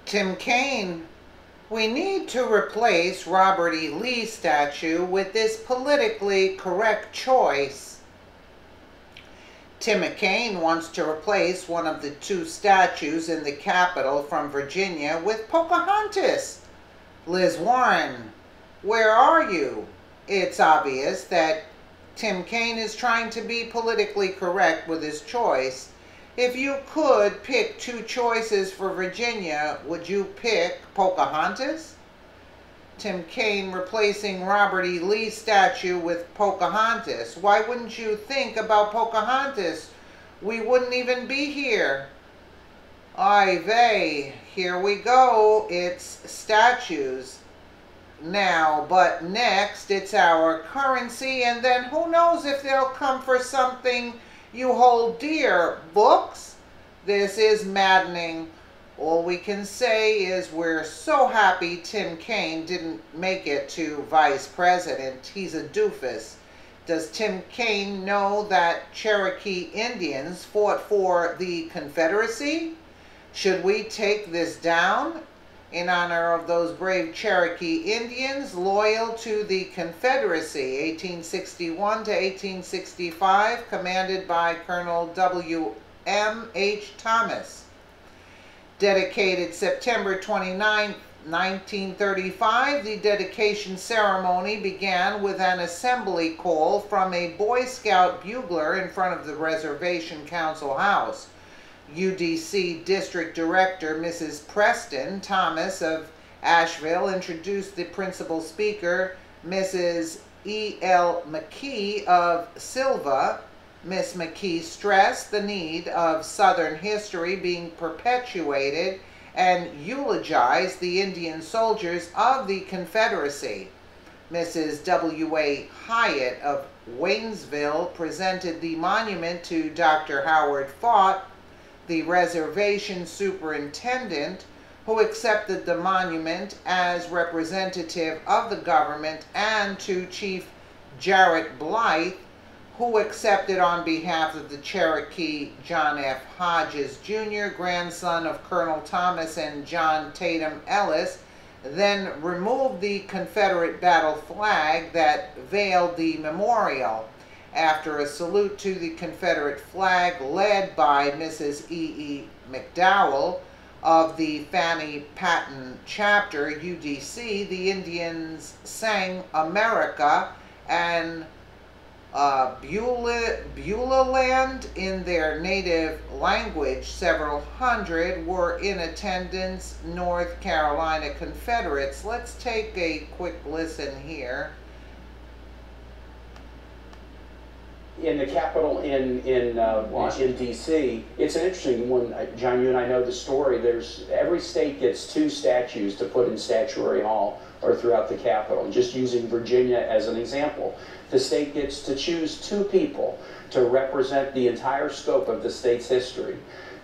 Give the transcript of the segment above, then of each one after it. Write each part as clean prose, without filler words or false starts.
Tim Kaine, we need to replace Robert E. Lee's statue with this politically correct choice. Tim Kaine wants to replace one of the two statues in the Capitol from Virginia with Pocahontas. Liz Warren, where are you? It's obvious that Tim Kaine is trying to be politically correct with his choice. If you could pick two choices for Virginia, would you pick Pocahontas? Tim Kaine replacing Robert E. Lee's statue with Pocahontas. Why wouldn't you think about Pocahontas? We wouldn't even be here. Ay vey, here we go. It's statues now, but next it's our currency, and then who knows if they'll come for something you hold dear. Books? This is maddening. All we can say is we're so happy Tim Kaine didn't make it to vice president. He's a doofus. Does Tim Kaine know that Cherokee Indians fought for the Confederacy? Should we take this down in honor of those brave Cherokee Indians loyal to the Confederacy, 1861 to 1865, commanded by Colonel W.M. H. Thomas? Dedicated September 29, 1935, the dedication ceremony began with an assembly call from a Boy Scout bugler in front of the Reservation Council House. UDC District Director Mrs. Preston Thomas of Asheville introduced the principal speaker, Mrs. E.L. McKee of Silva. Miss McKee stressed the need of Southern history being perpetuated and eulogized the Indian soldiers of the Confederacy. Mrs. W.A. Hyatt of Waynesville presented the monument to Dr. Howard Fott, the reservation superintendent, who accepted the monument as representative of the government, and to Chief Jarrett Blythe, who accepted on behalf of the Cherokee John F. Hodges Jr., grandson of Colonel Thomas and John Tatum Ellis, then removed the Confederate battle flag that veiled the memorial. After a salute to the Confederate flag led by Mrs. E.E. McDowell of the Fanny Patton chapter, UDC, the Indians sang America and Beulah Land in their native language. Several hundred were in attendance, North Carolina Confederates. Let's take a quick listen here. In the Capitol in D.C., it's an interesting one. John, you and I know the story. Every state gets two statues to put in Statuary Hall or throughout the Capitol. Just using Virginia as an example, the state gets to choose two people to represent the entire scope of the state's history.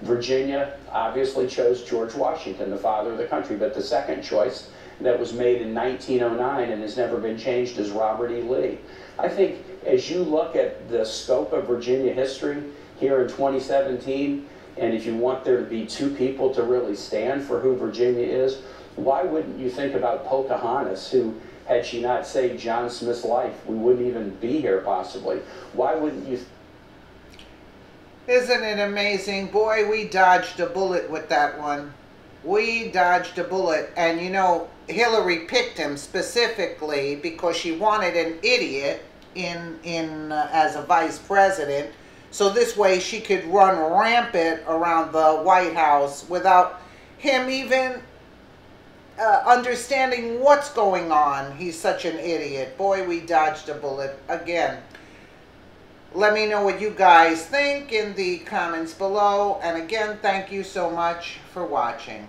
Virginia obviously chose George Washington, the father of the country, but the second choice that was made in 1909 and has never been changed is Robert E. Lee. I think as you look at the scope of Virginia history here in 2017, and if you want there to be two people to really stand for who Virginia is, why wouldn't you think about Pocahontas, who, had she not saved John Smith's life, we wouldn't even be here possibly? Why wouldn't you? Isn't it amazing? Boy, we dodged a bullet with that one. We dodged a bullet. And you know, Hillary picked him specifically because she wanted an idiot as a vice president, so this way she could run rampant around the White House without him even understanding what's going on. He's such an idiot. Boy, we dodged a bullet again. Let me know what you guys think in the comments below, and again, thank you so much for watching.